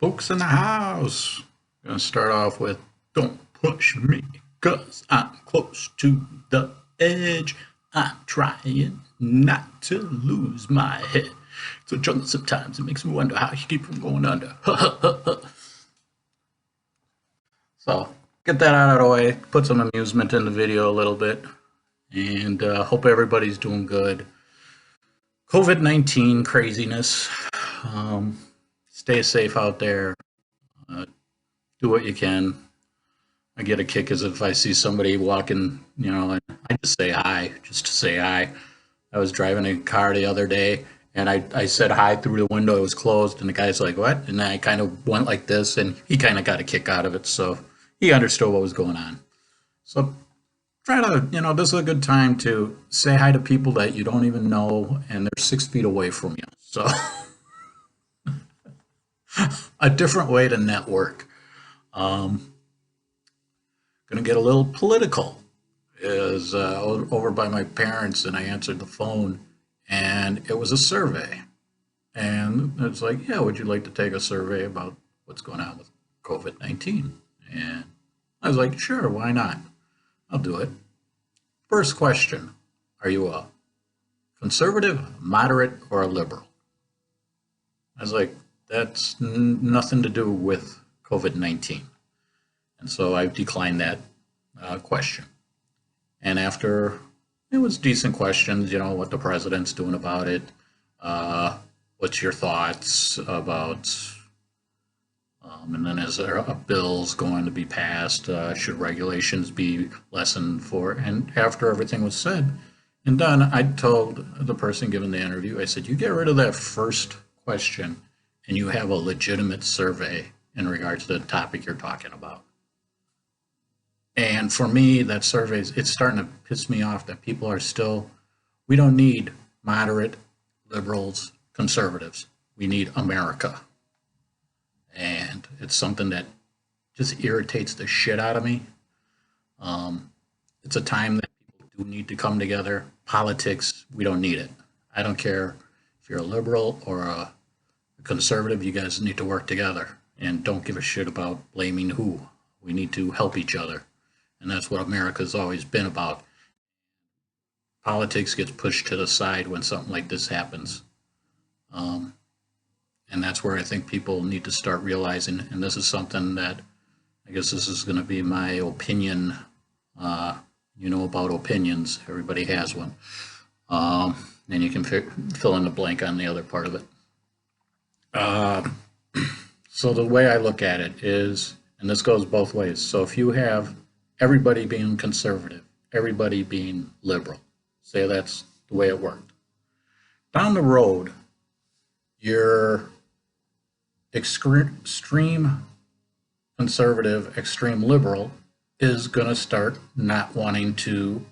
Folks in the house. Gonna start off with don't push me, cause I'm close to the edge. I'm trying not to lose my head. So jungle sometimes it makes me wonder how you keep from going under. So get that out of the way, put some amusement in the video a little bit, and hope everybody's doing good. COVID-19 craziness. Um, Stay safe out there. Uh, do what you can. I get a kick as if I see somebody walking, and I just say hi, just to say hi. I was driving a car the other day and I said hi through the window. It was closed and the guy's like, what? And I kind of went like this and he kind of got a kick out of it. So he understood what was going on. So try to, this is a good time to say hi to people that you don't even know and they're 6 feet away from you. So a different way to network. Um, Gonna get a little political. Is over by my parents, and I answered the phone, and it was a survey, and it's like, yeah, would you like to take a survey about what's going on with COVID-19? And I was like, sure, why not? I'll do it. First question: are you a conservative, moderate, or a liberal? I was like, that's nothing to do with COVID-19. And so I declined that question. And after it was decent questions, what the president's doing about it, what's your thoughts about, and then is there a bills going to be passed? Should regulations be lessened for? And after everything was said and done, I told the person giving the interview, I said, you get rid of that first question and you have a legitimate survey in regards to the topic you're talking about. And for me, that survey, it's starting to piss me off that people are still, we don't need moderate, liberals, conservatives. We need America. And it's something that just irritates the shit out of me. It's a time that people do need to come together. Politics, we don't need it. I don't care if you're a liberal or a conservative, you guys need to work together and don't give a shit about blaming who. We need to help each other. And that's what America's always been about. Politics gets pushed to the side when something like this happens. And that's where I think people need to start realizing, and this is something that I guess this is going to be my opinion. About opinions, everybody has one. And you can fill in the blank on the other part of it. So the way I look at it is, and this goes both ways. So if you have everybody being conservative, everybody being liberal, say that's the way it worked. Down the road, your extreme conservative, extreme liberal is going to start not wanting to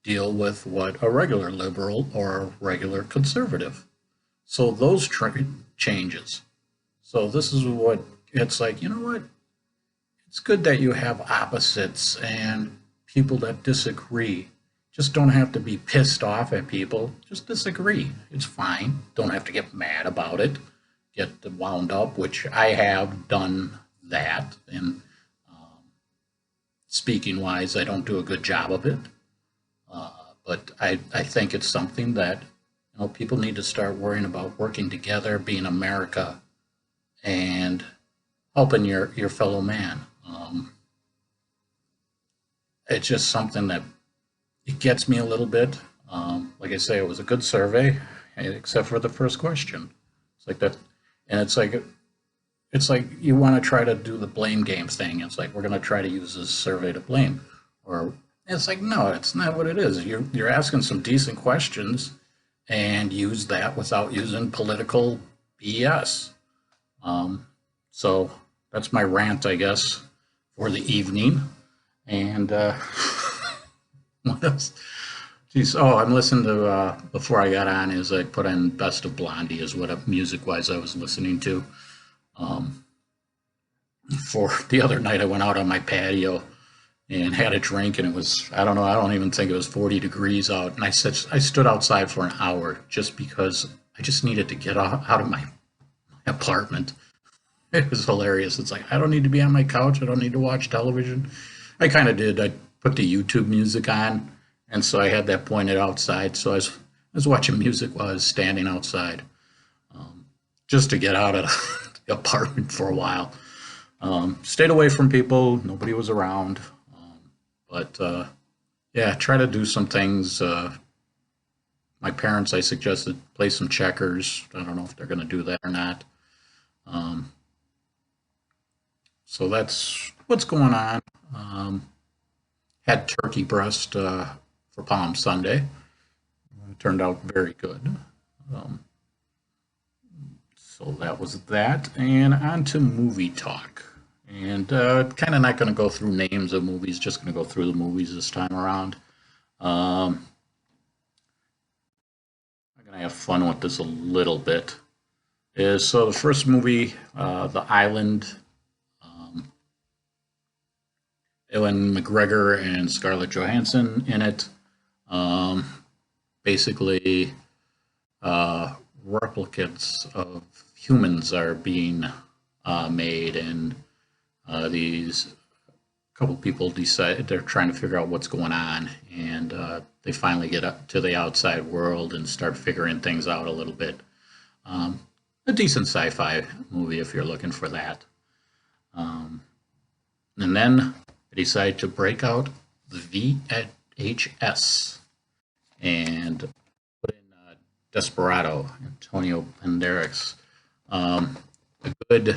deal with what a regular liberal or a regular conservative. So those changes. So this is what it's like, what? It's good that you have opposites and people that disagree. Just don't have to be pissed off at people. Just disagree. It's fine. Don't have to get mad about it. Get wound up, which I have done that. And speaking wise, I don't do a good job of it. But I think it's something that people need to start worrying about, working together, being America, and helping your fellow man. It's just something that it gets me a little bit. Like I say, it was a good survey, except for the first question. It's like that, and it's like you want to try to do the blame game thing. It's like we're going to try to use this survey to blame, or it's like no, it's not what it is. You're asking some decent questions, and use that without using political BS. So that's my rant, I guess, for the evening. And what else? Geez, I'm listening to, before I got on, is I put on Best of Blondie, is what music-wise I was listening to. For the other night, I went out on my patio and had a drink, and it was, I don't know, I don't even think it was 40 degrees out. And I stood outside for an hour just because I just needed to get out of my apartment. It was hilarious. It's like, I don't need to be on my couch. I don't need to watch television. I kind of did. I put the YouTube music on, and so I had that pointed outside. So I was watching music while I was standing outside, just to get out of the apartment for a while. Stayed away from people. Nobody was around. But yeah, try to do some things. My parents, I suggested play some checkers. I don't know if they're going to do that or not. Um, so that's what's going on. Um, had turkey breast for Palm Sunday. It turned out very good. Um, so that was that. And on to movie talk. And kind of not going to go through names of movies, just going to go through the movies this time around. Um, I'm going to have fun with this a little bit. Is so the first movie, The Island, um, Ewan McGregor and Scarlett Johansson in it. Um, Basically, replicates of humans are being made, and these couple people decide they're trying to figure out what's going on, and they finally get up to the outside world and start figuring things out a little bit. Um, a decent sci-fi movie if you're looking for that. Um, and then I decided to break out the VHS and put in Desperado, Antonio Banderas. A good,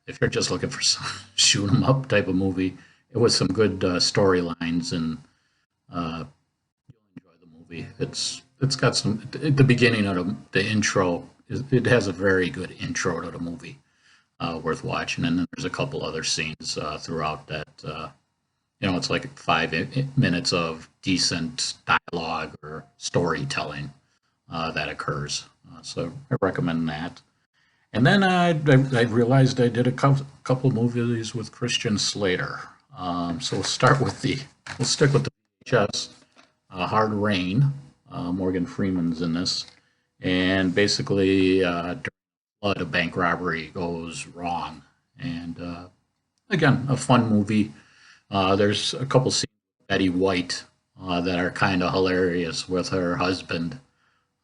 if you're just looking for some shoot 'em up type of movie, it was some good storylines, and uh, enjoy the movie. It's got some at the beginning of the intro. It has a very good intro to the movie, worth watching. And then there's a couple other scenes throughout that. It's like 5 minutes of decent dialogue or storytelling that occurs. So I recommend that. And then I realized I did a couple movies with Christian Slater. So we'll stick with the VHS. Hard Rain. Morgan Freeman's in this, and basically, during a flood, a bank robbery goes wrong. And again, a fun movie. There's a couple scenes with Betty White that are kind of hilarious with her husband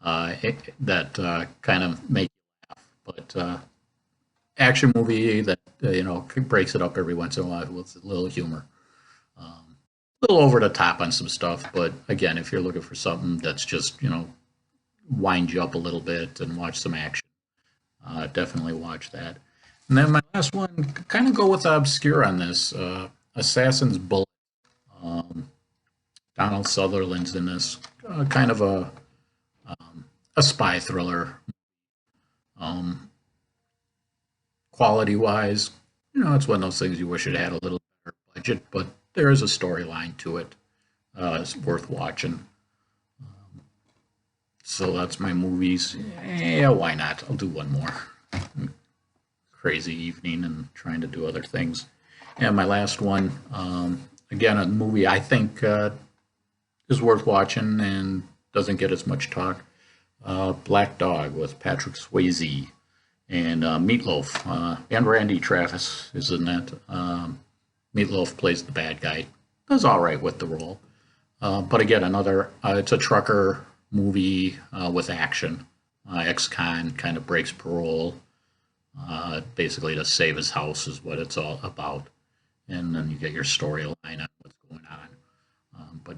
that kind of make but action movie that breaks it up every once in a while with a little humor. A little over the top on some stuff, but again, if you're looking for something that's just wind you up a little bit and watch some action, definitely watch that. And then my last one, kind of go with the obscure on this, Assassin's Bullet. Um, Donald Sutherland's in this, kind of a spy thriller. Um, Quality wise, it's one of those things you wish it had a little better budget, but there is a storyline to it. It's worth watching. So that's my movies. Yeah, why not? I'll do one more. Crazy evening and trying to do other things. And my last one, again, a movie I think is worth watching and doesn't get as much talk. Black Dog with Patrick Swayze and Meatloaf. And Randy Travis is in that. Meatloaf plays the bad guy. Does all right with the role. But again, it's a trucker movie with action. Ex-con kind of breaks parole, basically to save his house is what it's all about. And then you get your storyline on what's going on. But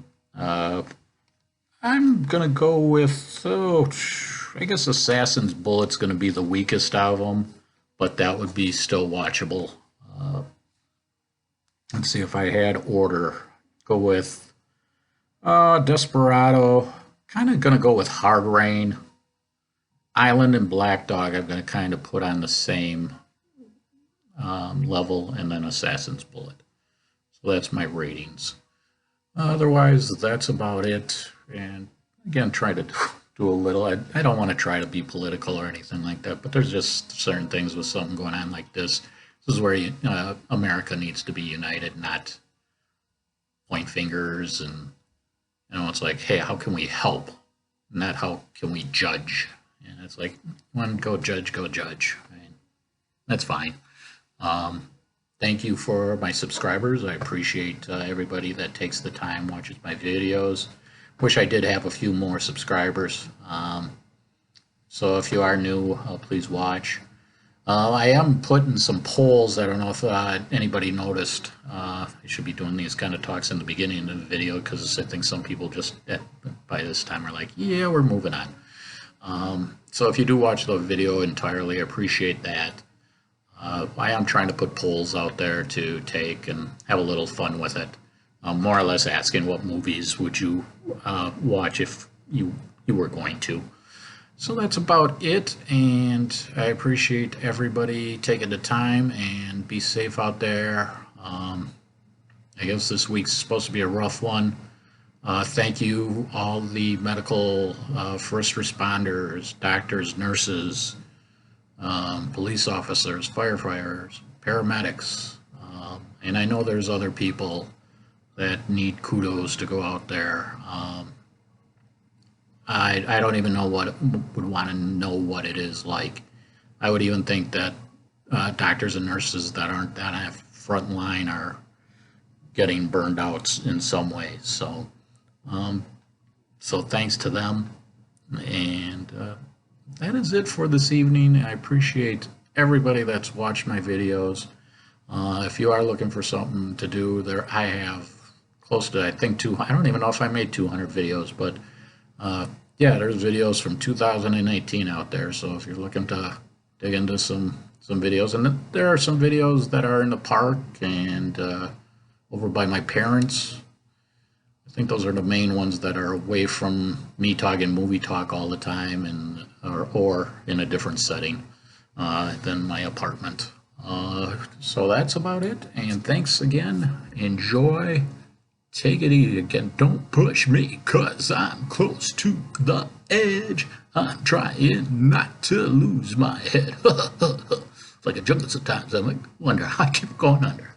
I'm going to go with, I guess Assassin's Bullet's going to be the weakest out of them, but that would be still watchable. Let's see if I had order. Go with Desperado. Kind of going to go with Hard Rain. Island and Black Dog I'm going to kind of put on the same level, and then Assassin's Bullet. So that's my ratings. Otherwise, that's about it. And again, try to do a little. I don't want to try to be political or anything like that, but there's just certain things with something going on like this. This is where America needs to be united, not point fingers. And it's like, hey, how can we help? Not how can we judge? And it's like, one, go judge, go judge. I mean, that's fine. Thank you for my subscribers. I appreciate everybody that takes the time, watches my videos. Wish I did have a few more subscribers. So if you are new, please watch. I am putting some polls. I don't know if anybody noticed. I should be doing these kind of talks in the beginning of the video because I think some people just by this time are like, yeah, we're moving on. So if you do watch the video entirely, I appreciate that. I am trying to put polls out there to take and have a little fun with it. More or less asking what movies would you watch if you were going to. So that's about it, and I appreciate everybody taking the time, and be safe out there. I guess this week's supposed to be a rough one. Thank you, all the medical first responders, doctors, nurses, police officers, firefighters, paramedics, and I know there's other people that need kudos to go out there. I don't even know what would want to know what it is like. I would even think that doctors and nurses that aren't that front line are getting burned out in some ways. So, so thanks to them. And that is it for this evening. I appreciate everybody that's watched my videos. If you are looking for something to do, there I have close to, I think, I don't even know if I made 200 videos, but yeah, there's videos from 2018 out there. So if you're looking to dig into some videos, and there are some videos that are in the park and over by my parents. I think those are the main ones that are away from me talking movie talk all the time, and or in a different setting than my apartment. So that's about it, and thanks again. Enjoy. Take it easy again. Don't push me, 'cause I'm close to the edge. I'm trying not to lose my head. It's like a jungle sometimes. I wonder how I keep going under.